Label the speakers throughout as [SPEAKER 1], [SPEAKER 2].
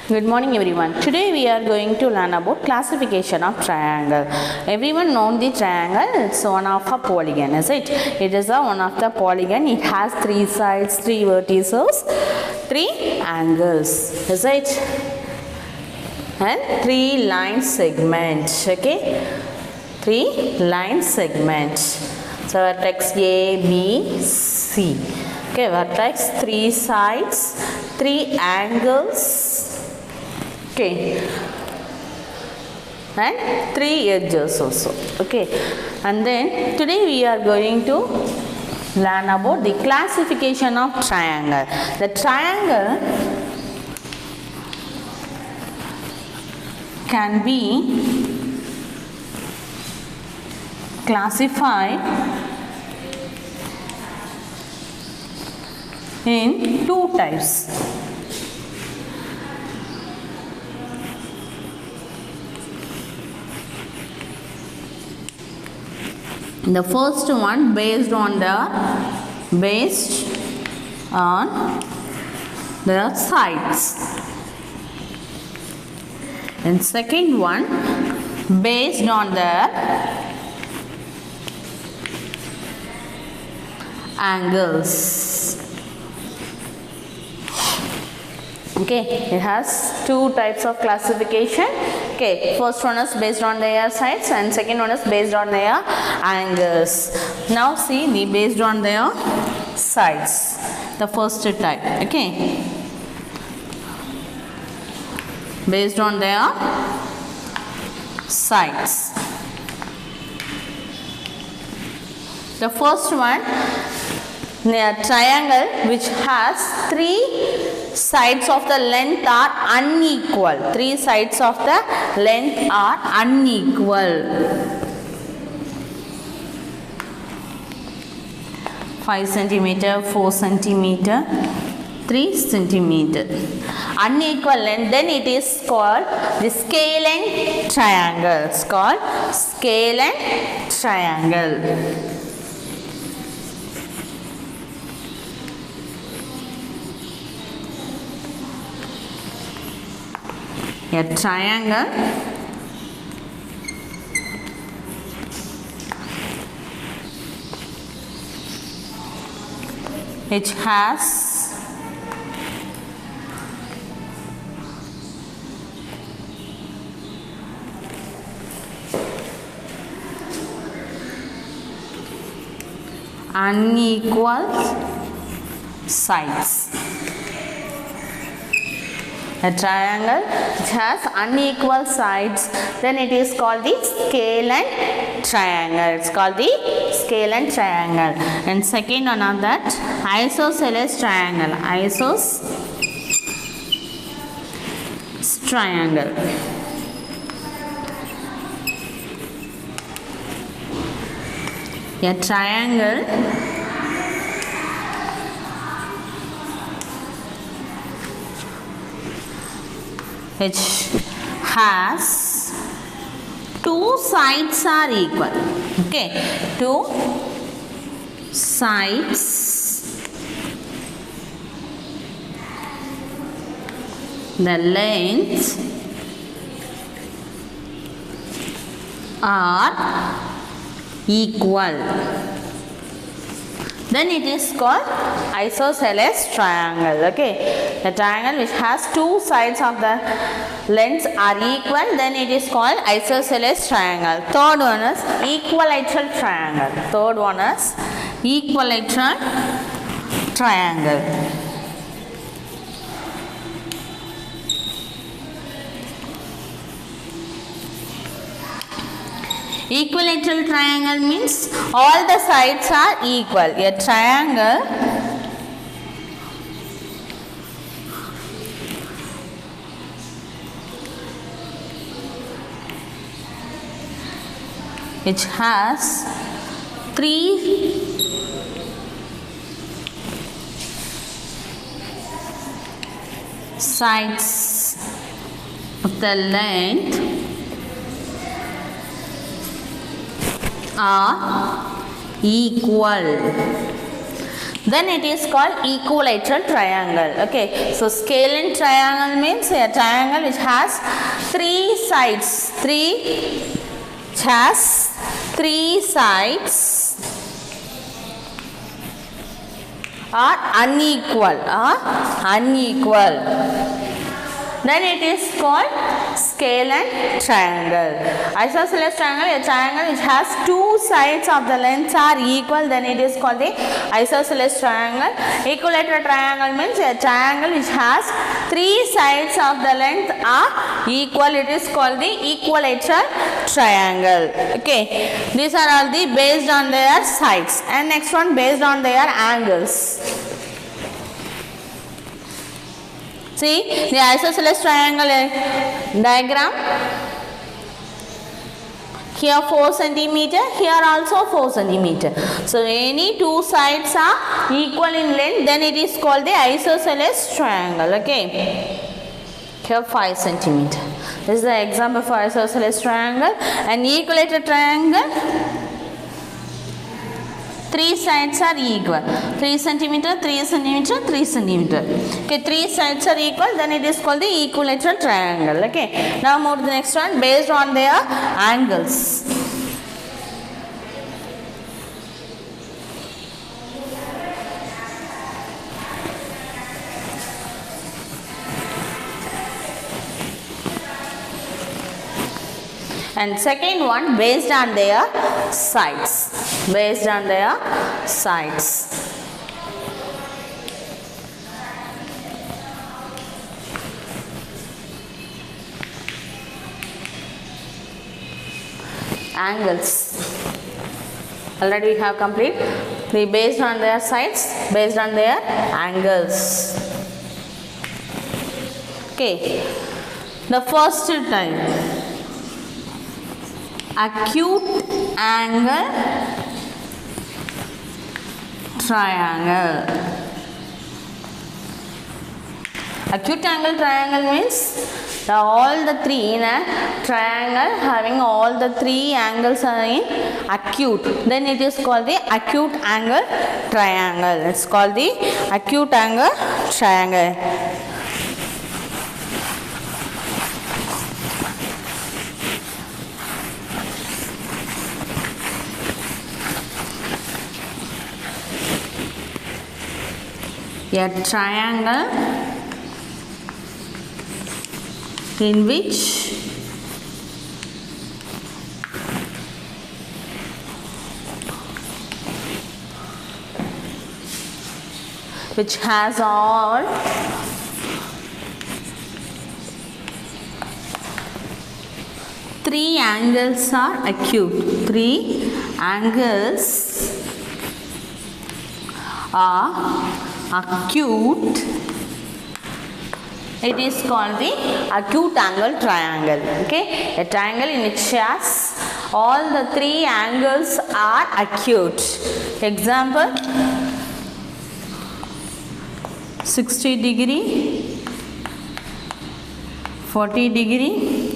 [SPEAKER 1] Good morning everyone. Today we are going to learn about classification of triangle. Everyone knows the triangle. It's one of a polygon, is it? It is one of the polygon. It has three sides, three vertices, three angles, is it? And three line segments. Okay, three line segments. So vertex A, B, C. Okay, vertex, three sides, three angles. Okay, and three edges also. Okay, and then today we are going to learn about the classification of triangle. The triangle can be classified in two types. The first one based on the sides, and second one based on the angles. Okay, it has two types of classification. Okay, first one is based on their sides and second one is based on their angles. Now see the based on their sides, the first type. Okay, based on their sides. The first one, a triangle which has three sides of the length are unequal. Three sides of the length are unequal. 5 centimeter, 4 centimeter, 3 centimeter. Unequal length, then it is called the scalene triangle. It's called scalene triangle. A triangle which has unequal sides. A triangle which has unequal sides, then it is called the scalene triangle. It's called the scalene triangle. And second one of that, isosceles triangle. Isosceles triangle. A triangle which has two sides are equal. Okay, two sides, the lengths are equal. Then it is called isosceles triangle. Okay, the triangle which has two sides of the lengths are equal, then it is called isosceles triangle. Third one is equilateral triangle. Third one is equilateral triangle. Equilateral triangle means all the sides are equal. A triangle which has three sides of the length are equal. then it is called equilateral triangle. Okay, so scalene triangle means a triangle which has three sides. Three sides are unequal. Then it is called scalene triangle. Isosceles triangle, a triangle which has two sides of the lengths are equal, then it is called the isosceles triangle. Equilateral triangle means a triangle which has three sides of the length are equal, it is called the equilateral triangle. Okay, these are all the based on their sides, and next one based on their angles. See the isosceles triangle diagram. Here 4 cm, here also 4 cm. So any two sides are equal in length, then it is called the isosceles triangle. Okay. Here 5 cm. This is the example for isosceles triangle. And equilateral triangle, three sides are equal. 3 cm, 3 cm, 3 cm. Okay, three sides are equal, then it is called the equilateral triangle. Okay. Now move to the next one based on their angles. And second one based on their sides. Based on their sides. Angles. Already we have complete. We based on their sides, based on their angles. Okay. The first type, acute angle triangle. Acute angle triangle means all the three in a triangle having all the three angles are in acute. Then it is called the acute angle triangle. It's called the acute angle triangle. A triangle in which has all three angles are acute. Three angles are acute. It is called the acute angle triangle. Okay, a triangle in which has all the three angles are acute. Example, 60 degree, 40 degree,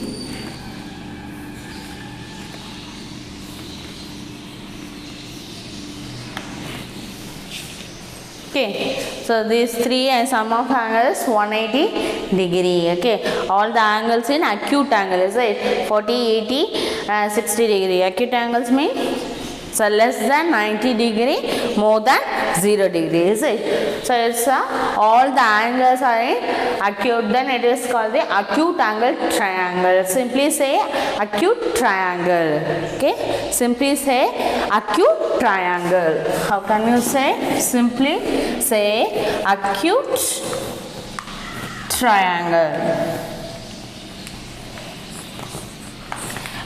[SPEAKER 1] okay. So these three and sum of angles 180 degree. Okay, all the angles in acute angle is it 40, 80 and 60 degree. Acute angles mean so less than 90 degree, more than 0 degree, is it? So it's all the angles are in acute, then it is called the acute angle triangle. Simply say acute triangle. Okay, simply say acute triangle. How can you say? Simply say acute triangle.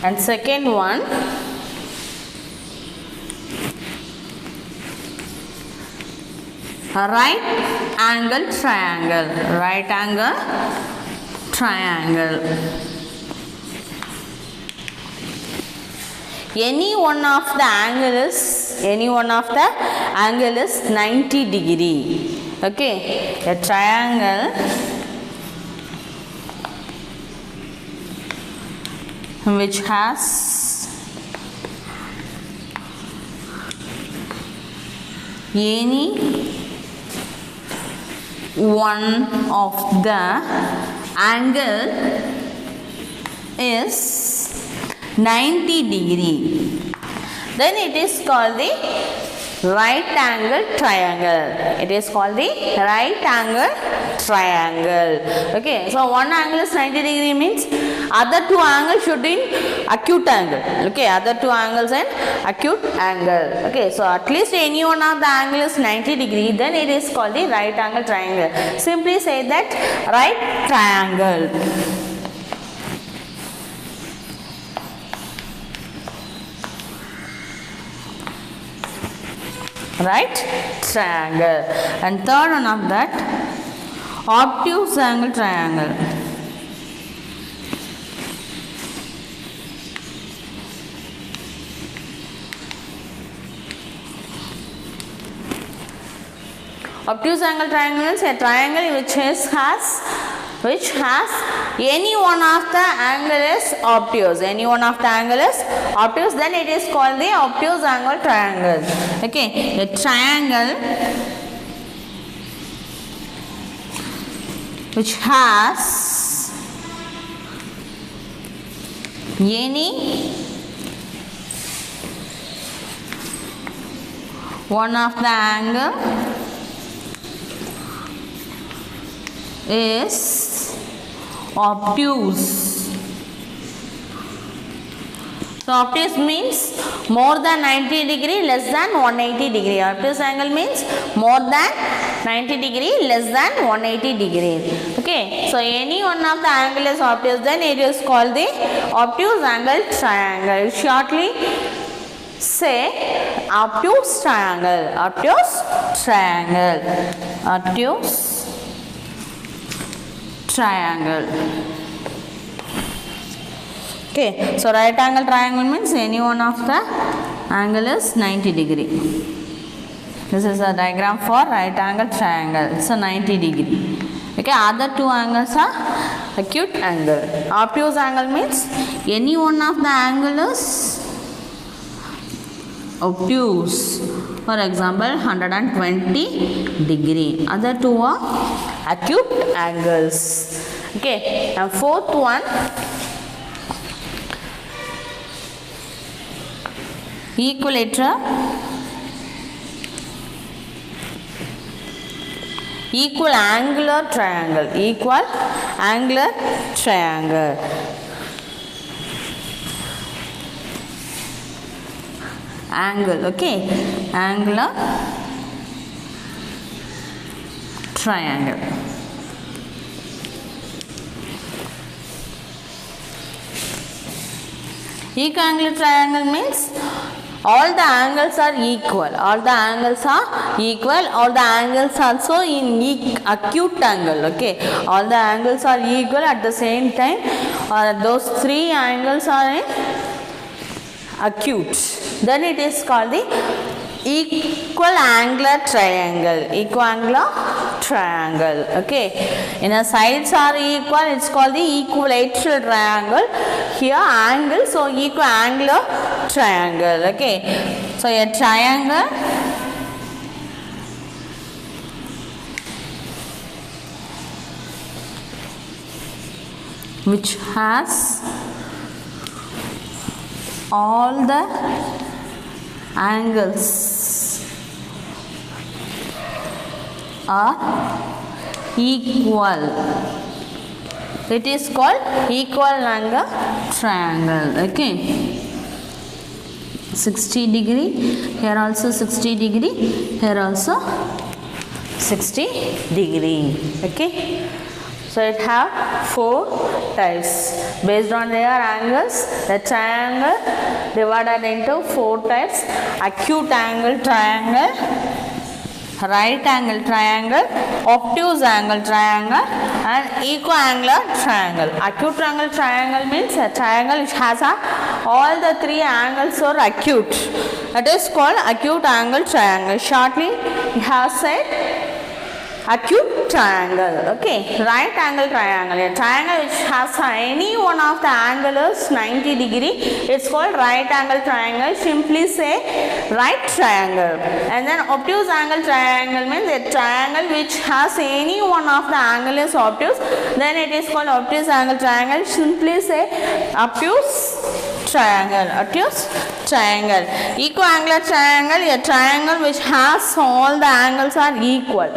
[SPEAKER 1] And second one, right angle triangle. Right angle triangle. Any one of the angle is 90 degree. Okay, a triangle which has any one of the angle is 90 degree, then it is called the right angle triangle. It is called the right angle triangle. Okay, so one angle is 90 degree means other two angles should be acute angle. Okay, other two angles and acute angle. Okay, so at least any one of the angle is 90 degree, then it is called the right angle triangle. Simply say that right triangle. Right triangle. And third one of that, obtuse angle triangle. Obtuse angle triangle is a triangle which has any one of the angle is obtuse. Any one of the angle is obtuse, then it is called the obtuse angle triangle. Okay, a triangle which has any one of the angle is obtuse. So obtuse means more than 90 degree, less than 180 degree. Obtuse angle means more than 90 degree, less than 180 degree. Okay, so any one of the angle is obtuse, then it is called the obtuse angle triangle. Shortly say obtuse triangle. Obtuse triangle. Obtuse triangle. Okay, so right angle triangle means any one of the angle is 90 degree. This is a diagram for right angle triangle. So 90 degree. Okay, other two angles are acute angle. Obtuse angle means any one of the angle is obtuse. For example, 120 degree. Other two are acute angles. Okay, and fourth one, equilateral equal angular triangle. Equal angular triangle. Angle, okay, angular triangle. Equiangular triangle means all the angles are equal. All the angles are equal. All the angles also in acute angle. Okay, all the angles are equal at the same time. Those three angles are in acute. Then it is called the equal angular triangle. Equiangular triangle. Okay, in the sides are equal, it's called the equilateral triangle. Here angle, so equiangular triangle. Okay, so a triangle which has all the angles are equal. It is called equal angle triangle. Okay, 60 degree, here also 60 degree, here also 60 degree. Okay, so it have four types based on their angles. The triangle divided into four types: acute angle triangle, right angle triangle, obtuse angle triangle, and equiangular triangle. Acute angle triangle means a triangle which has all the three angles are acute. That is called acute angle triangle. Shortly, we have said acute triangle. Okay, right angle triangle. A triangle which has any one of the angle is 90 degree. It's called right angle triangle. Simply say right triangle. And then obtuse angle triangle means a triangle which has any one of the angle is obtuse. Then it is called obtuse angle triangle. Simply say obtuse triangle. Obtuse triangle. Equiangular triangle, a triangle which has all the angles are equal.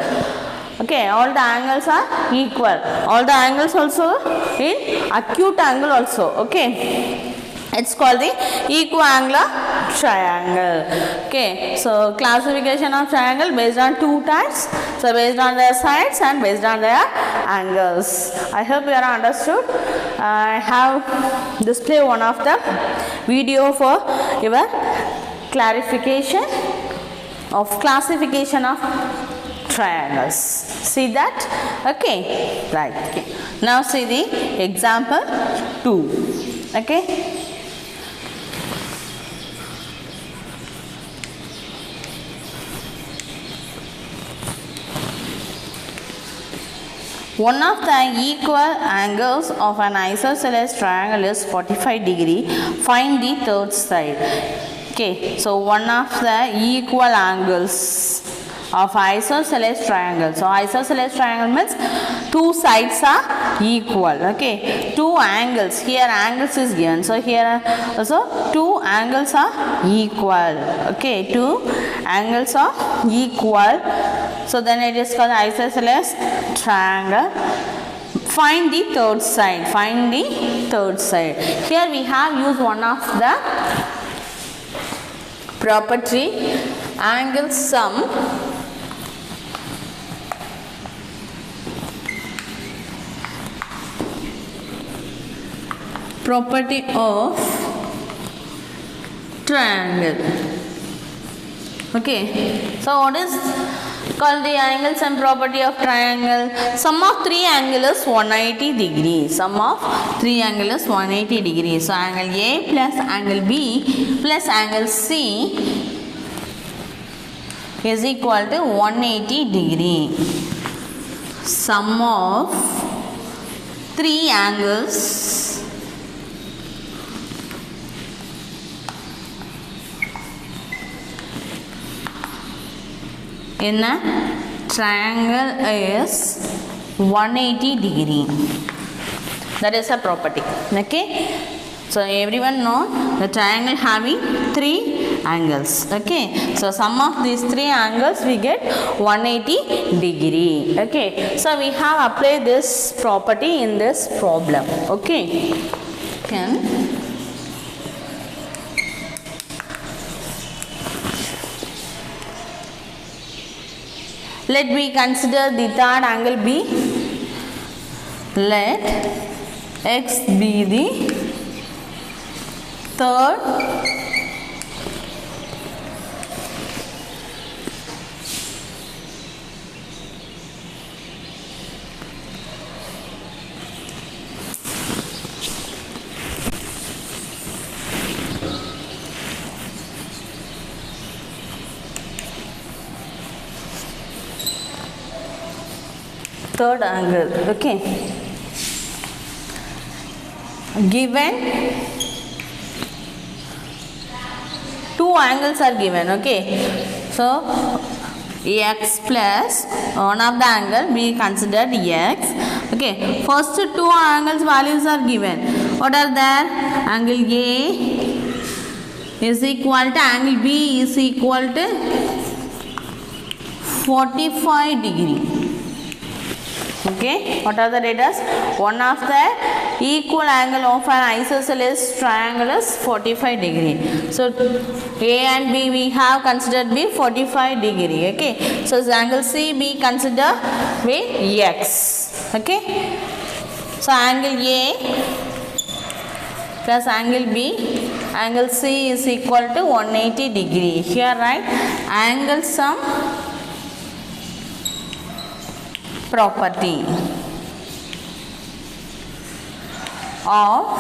[SPEAKER 1] Okay, all the angles are equal. All the angles also in acute angle also. Okay, it's called the equiangular triangle. Okay, so classification of triangle based on two types. So based on their sides and based on their angles. I hope you are understood. I have displayed one of the video for your clarification of classification of triangles. See that? Okay, right. Okay. Now see the example 2. Okay. One of the equal angles of an isosceles triangle is 45 degree. Find the third side. Okay, so one of the equal angles of isosceles triangle. So isosceles triangle means two sides are equal. Okay, two angles. Here angles is given. So here also two angles are equal. Okay, two angles are equal. So then it is called isosceles triangle. Find the third side. Find the third side. Here we have used one of the property angle sum. Property of triangle. Okay, so what is called the angle sum property of triangle? Sum of three angles is 180 degrees. Sum of three angles is 180 degrees. So angle A plus angle B plus angle C is equal to 180 degree. Sum of three angles in a triangle is 180 degree. That is a property. Okay, so everyone know the triangle having three angles. Okay, so sum of these three angles we get 180 degree. Okay, so we have applied this property in this problem. Okay, let me consider the third angle B. Let X be the third angle. Okay, given two angles are given. Okay, so X plus one of the angle we considered X. Okay, first two angles values are given. What are there? Angle A is equal to angle B is equal to 45 degree. Okay, what are the data? One of the equal angle of an isosceles triangle is 45 degree. So A and B we have considered be 45 degree. Okay, so angle C be considered be X. Okay, so angle A plus angle B, angle C is equal to 180 degree. Here write angle sum property of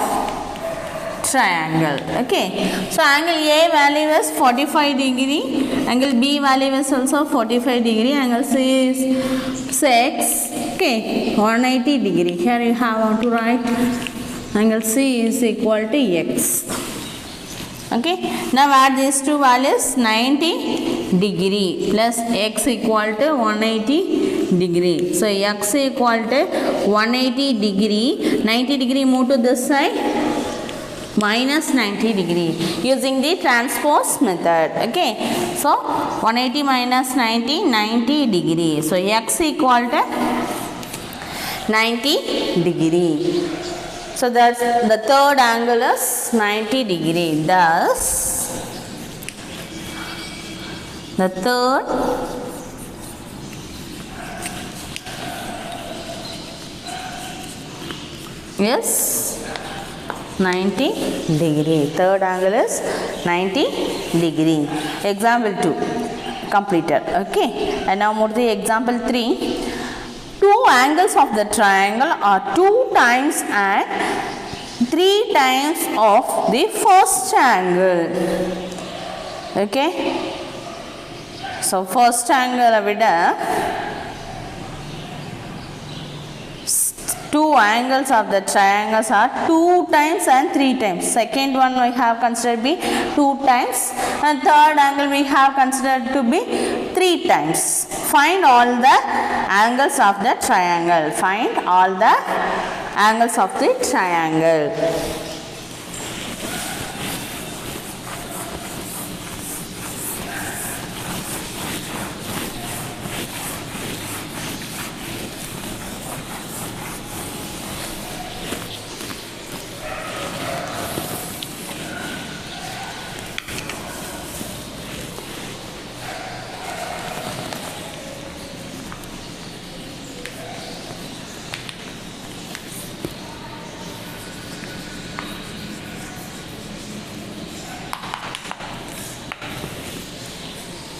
[SPEAKER 1] triangle. Okay, so angle A value is 45 degree, angle B value is also 45 degree, angle C is 6, okay, 180 degree. Here you have to write angle C is equal to x. Okay, now add these two values, 90 degree plus x equal to 180 degree. So x equal to 180 degree, 90 degree move to this side, minus 90 degree using the transpose method. Okay, so 180 minus 90, 90 degree. So x equal to 90 degree. So that's the third angle is 90 degree. Thus, the third is 90 degree. Third angle is 90 degree. Example 2 completed. Okay, and now move to example 3. Two angles of the triangle are 2 times and 3 times of the first angle. Okay, so first angle vida two angles of the triangles are 2 times and 3 times. Second one we have considered be 2 times and third angle we have considered to be 3 times. Find all the angles of the triangle. Find all the angles of the triangle.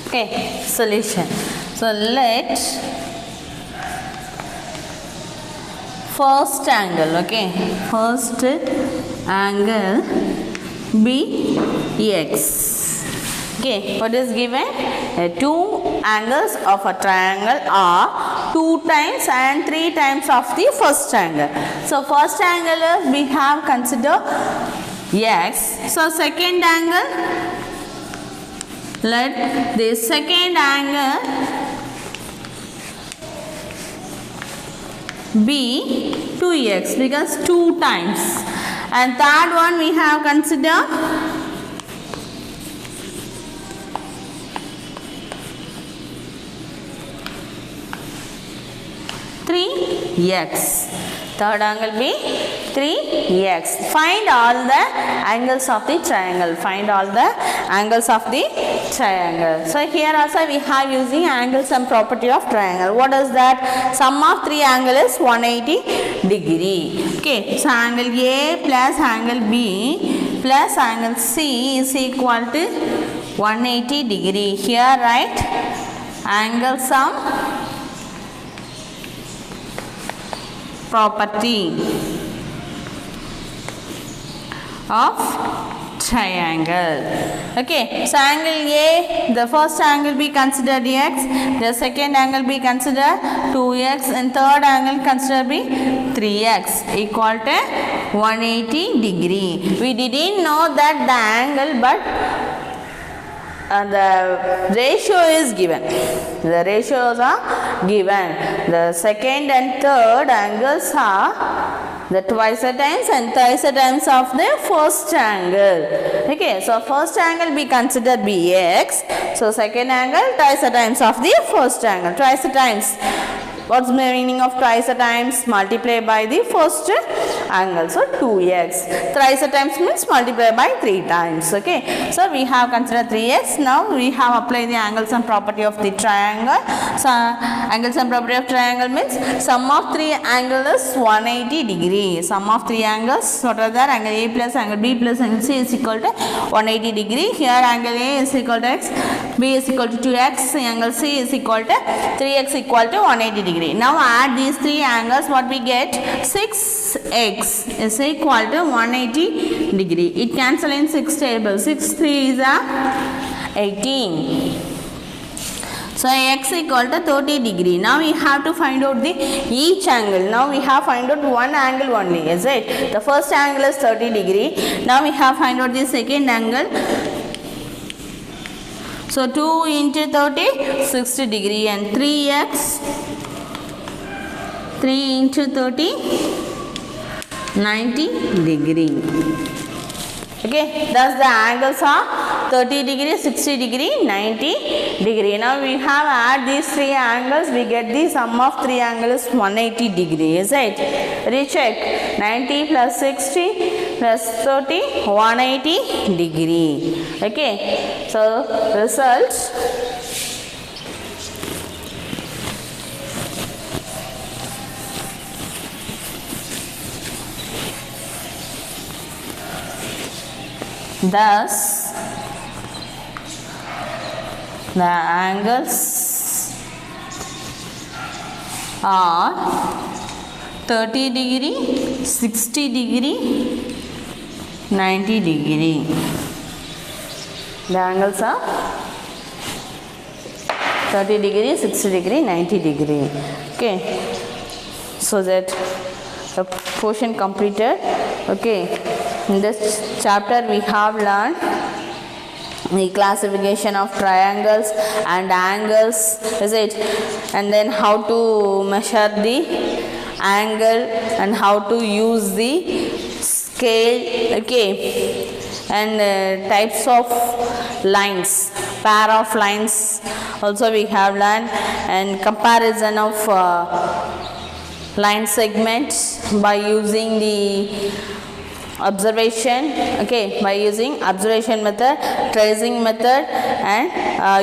[SPEAKER 1] Okay, solution. So let first angle, okay, first angle be x. Okay, what is given? Two angles of a triangle are 2 times and 3 times of the first angle. So first angle we have considered x. So second angle, let the second angle be 2x because 2 times, and third one we have considered 3x. Third angle be 3x. Find all the angles of the triangle. Find all the angles of the triangle. So here also we have using angle sum property of triangle. What is that? Sum of 3 angle is 180 degree. Okay, so angle A plus angle B plus angle C is equal to 180 degree. Here write angle sum property of triangle. Okay, so angle A, the first angle be considered x, the second angle be considered 2x, and third angle consider be 3x equal to 180 degree. We didn't know that the angle, but the ratio is given. The ratios are given. The second and third angles are the twice a times and thrice a times of the first angle. Okay, so first angle be considered be x. So second angle twice a times of the first angle. Twice a times. What's the meaning of twice a times? Multiply by the first angle. So 2x. Thrice a times means multiply by 3 times. Okay. So we have considered 3x. Now we have applied the angle sum property of the triangle. So angle sum property of triangle means sum of 3 angles is 180 degree. Sum of 3 angles. What are that? Angle A plus angle B plus angle C is equal to 180 degree. Here angle A is equal to x. B is equal to 2x. Angle C is equal to 3x equal to 180 degree. Now add these 3 angles, what we get? 6x x is equal to 180 degree. It cancel in 6 tables. 6 3 is 18. So x equal to 30 degree. Now we have to find out the each angle. Now we have find out one angle only, is it? The first angle is 30 degree. Now we have find out the second angle. So 2 into 30, 60 degree, and 3x, 3 into 30, 90 degree. Okay, thus the angles are 30 degree, 60 degree, 90 degree. Now we have add these three angles, we get the sum of three angles 180 degree, is it? Recheck. 90 plus 60 plus 30, 180 degree. Okay, so result. Thus, the angles are 30 degree, 60 degree, 90 degree. The angles are 30 degree, 60 degree, 90 degree. Okay, so that the portion completed. Okay. In this chapter we have learned the classification of triangles and angles, is it? And then how to measure the angle and how to use the scale, okay? And types of lines, pair of lines also we have learned, and comparison of line segments by using the observation, okay, by using observation method, tracing method, and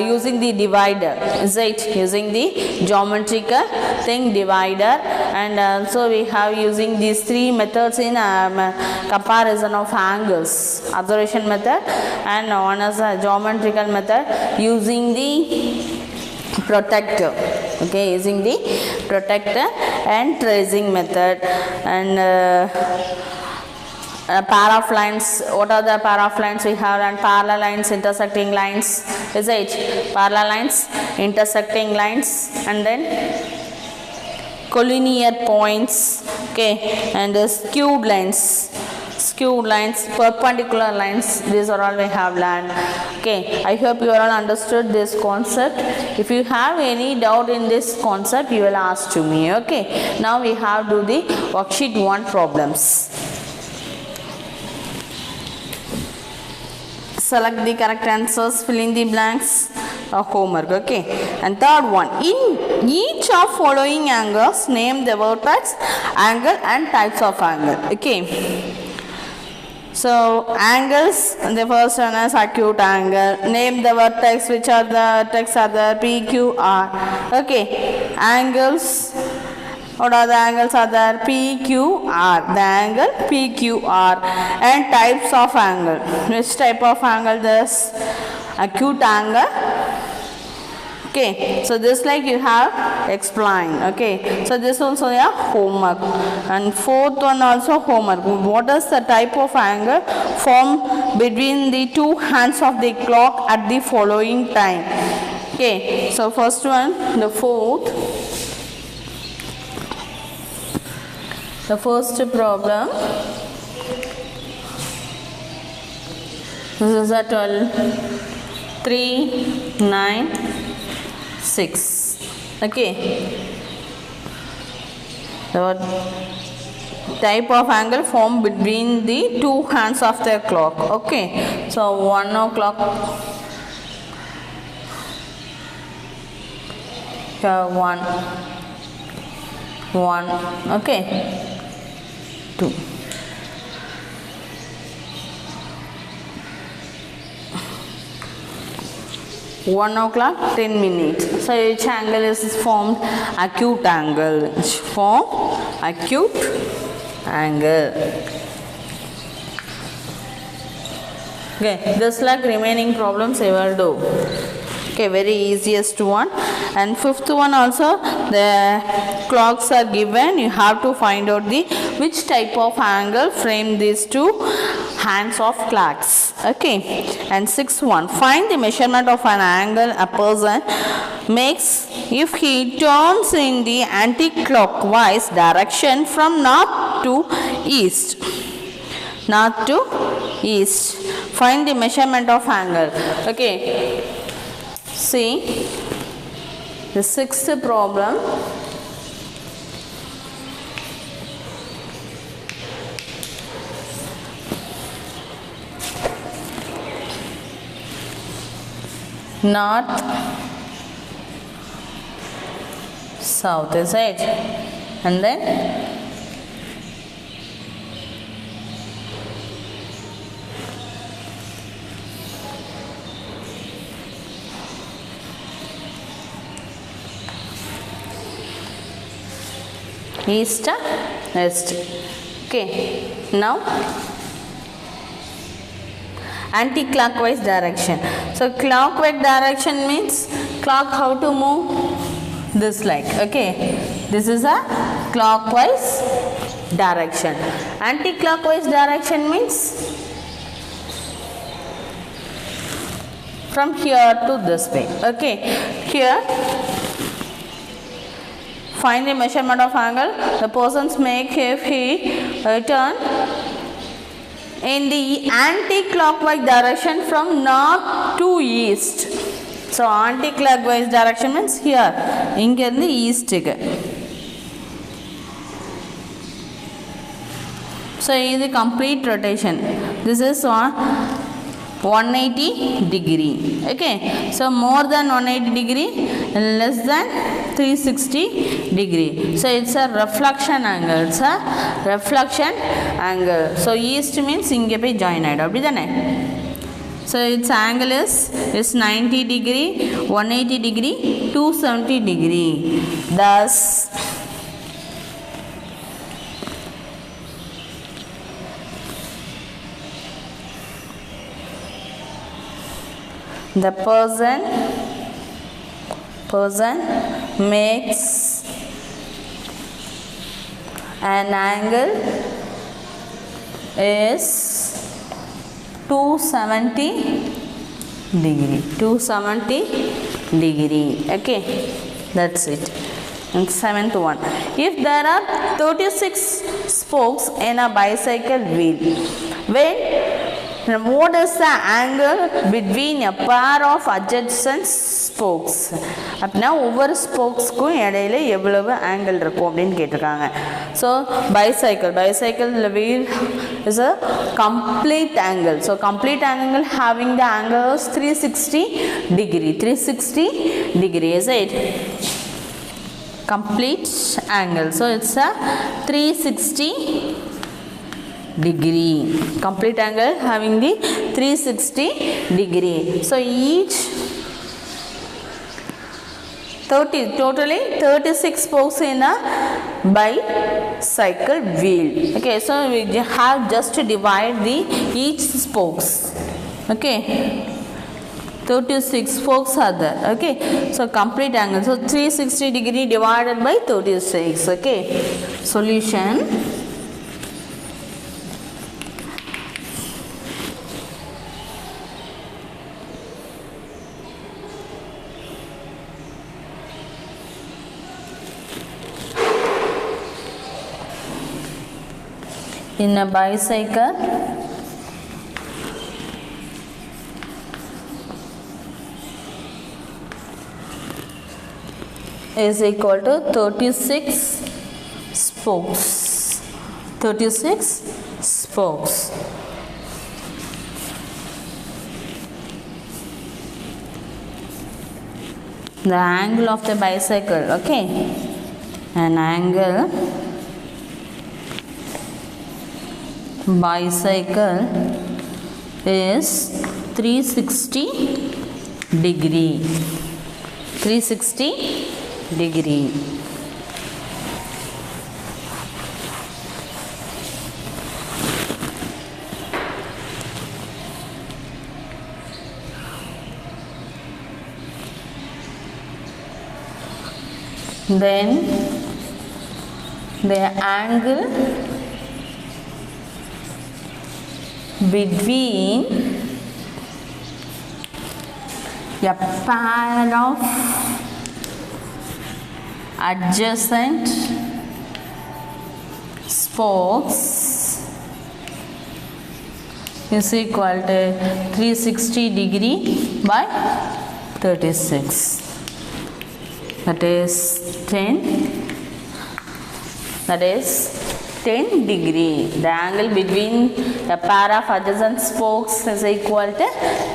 [SPEAKER 1] using the divider, is it? Using the geometrical thing divider, and also we have using these three methods in comparison of angles, observation method, and one is a geometrical method using the protractor, okay, using the protractor and tracing method, and pair of lines. What are the pair of lines we have? And parallel lines, intersecting lines, is it? Parallel lines, intersecting lines, and then collinear points, okay, and skewed lines, perpendicular lines. These are all we have learned. Okay, I hope you all understood this concept. If you have any doubt in this concept, you will ask to me. Okay, now we have to do the worksheet 1 problems. Select the correct answers, fill in the blanks, homework, okay. And third one, in each of following angles, name the vertex, angle, and types of angle, okay. So angles, the first one is acute angle. Name the vertex, which are the vertex are the P, Q, R, okay. Angles, what are the angles are there? P, Q, R. The angle P, Q, R. And types of angle. Which type of angle? This acute angle. Okay. So this like you have explained. Okay. So this also your homework. And fourth one also homework. What is the type of angle formed between the two hands of the clock at the following time? Okay. So first one, the fourth. The first problem, this is a 12, 3, 9, 6, okay. The type of angle formed between the two hands of the clock, okay. So 1 o'clock, here 1, okay. 2. 1 o'clock 10 minutes. So each angle is formed acute angle. Form acute angle. Okay, just like remaining problems I will do. Okay, very easiest one. And fifth one also, the clocks are given. You have to find out the which type of angle frame these two hands of clocks. Okay. And sixth one, find the measurement of an angle a person makes if he turns in the anti-clockwise direction from north to east. North to east. Find the measurement of angle. Okay. See the sixth problem. North, south is it, and then east, west. Okay, now anti-clockwise direction. So clockwise direction means clock how to move this like. Okay, this is a clockwise direction. Anti-clockwise direction means from here to this way. Okay, here find the measurement of angle the persons make if he turn in the anti-clockwise direction from north to east. So anti-clockwise direction means here, inge irundhu east ku. So this is complete rotation. This is 180 degree. Okay, so more than 180 degree, less than 360 degree. So it's a reflection angle. It's a reflection angle. So east means inge pay join aidum. So its angle is 90 degree, 180 degree, 270 degree. Thus the person makes an angle is 270 degree. 270 degree. Okay, that's it. And seventh one, if there are 36 spokes in a bicycle wheel, what is the angle between a pair of adjacent spokes? அப்படினா ஒவ்வொரு ஸ்போக்ஸ்க்கும் இடையில எவ்வளவு angle இருக்கும் அப்படினு கேட்டிருக்காங்க. So bicycle wheel is a complete angle. So complete angle having the angle is 360 degree. 360 degree is it? Complete angle. So it's a 360 degree. Complete angle having the 360 degree. So each totally 36 spokes in a bicycle wheel. Okay, so we have just to divide the each spokes. Okay, 36 spokes are there. Okay, so complete angle, so 360 degree divided by 36. Okay, solution. In a bicycle, is equal to 36 spokes. 36 spokes. The angle of the bicycle, okay, an angle bicycle is 360 degree. 360 degree. then the angle between a pair of adjacent spokes is equal to 360 degree by 36, that is 10 degree. The angle between a pair of adjacent spokes is equal to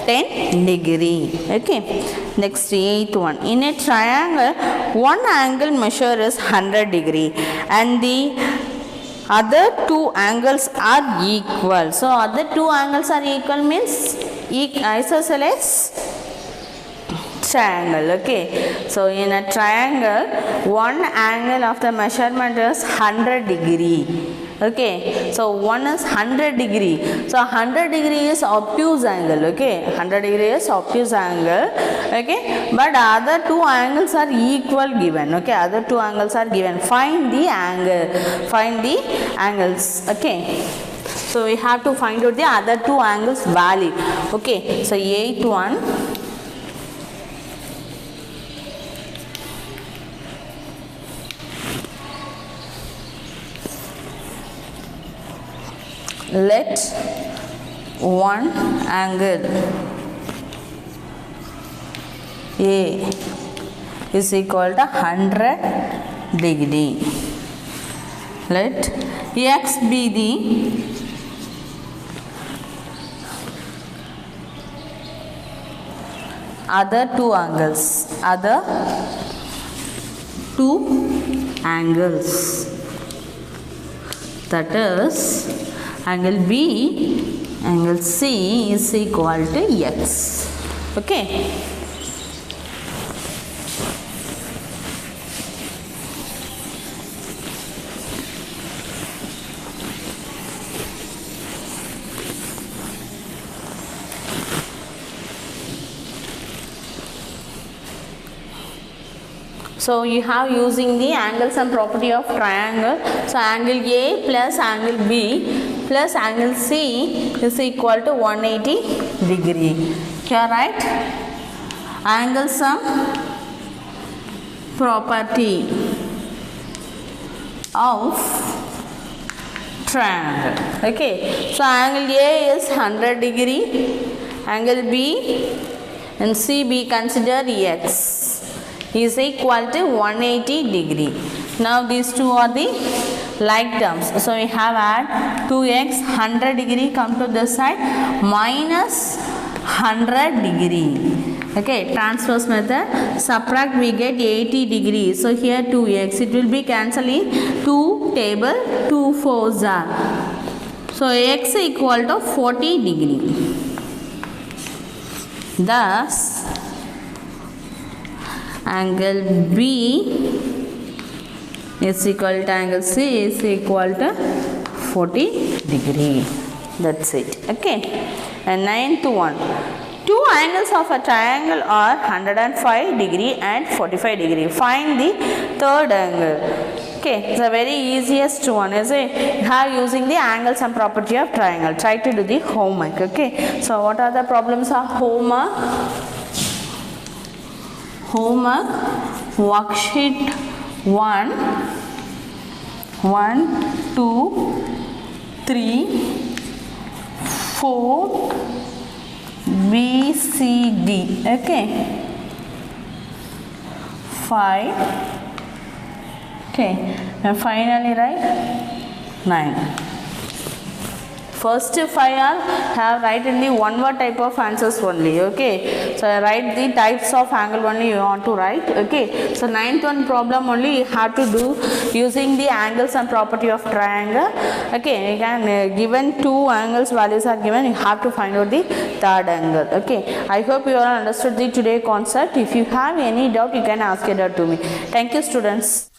[SPEAKER 1] 10 degree. Okay. Next, 8th one. In a triangle, one angle measure is 100 degree and the other two angles are equal. So, other two angles are equal means isosceles triangle. Okay, so in a triangle, one angle of the measurement is 100 degree. Okay, so one is 100 degree. So 100 degree is obtuse angle. Okay, 100 degree is obtuse angle. Okay, but other two angles are equal given. Okay, other two angles are given. Find the angle. Find the angles. Okay. So we have to find out the other two angles value. Okay, so 8th one. Let one angle A is equal to 100 degree. Let X be the other two angles. Other two angles. That is, angle B, angle C is equal to X. Okay. So you have using the angles and property of triangle. So angle A plus angle B plus angle C is equal to 180 degree. Here, right? Angle sum property of triangle. Okay. So angle A is 100 degree. Angle B and C be considered X is equal to 180 degree. Now these two are the like terms. So we have add 2x 100 degree come to this side minus 100 degree. Okay, transverse method, subtract we get 80 degree. So here 2x, it will be cancelling 2 table 2 4s are. So x equal to 40 degree. Thus angle B is equal to angle C is equal to 40 degree. That's it. Okay. And 9th one. Two angles of a triangle are 105 degree and 45 degree. Find the third angle. Okay. It's a very easiest one, is it? You have using the angles and property of triangle. Try to do the homework. Okay. So what are the problems of homework? Homework worksheet 1, 2, 3, 4, B, C, D. Okay. 5. Okay. And finally write 9. First 5 are have write in the one word type of answers only. Okay. So write the types of angle only you want to write. Okay. So 9th one problem only you have to do using the angles and property of triangle. Okay. You can given two angles values are given. You have to find out the third angle. Okay. I hope you all understood the today concept. If you have any doubt, you can ask it out to me. Thank you, students.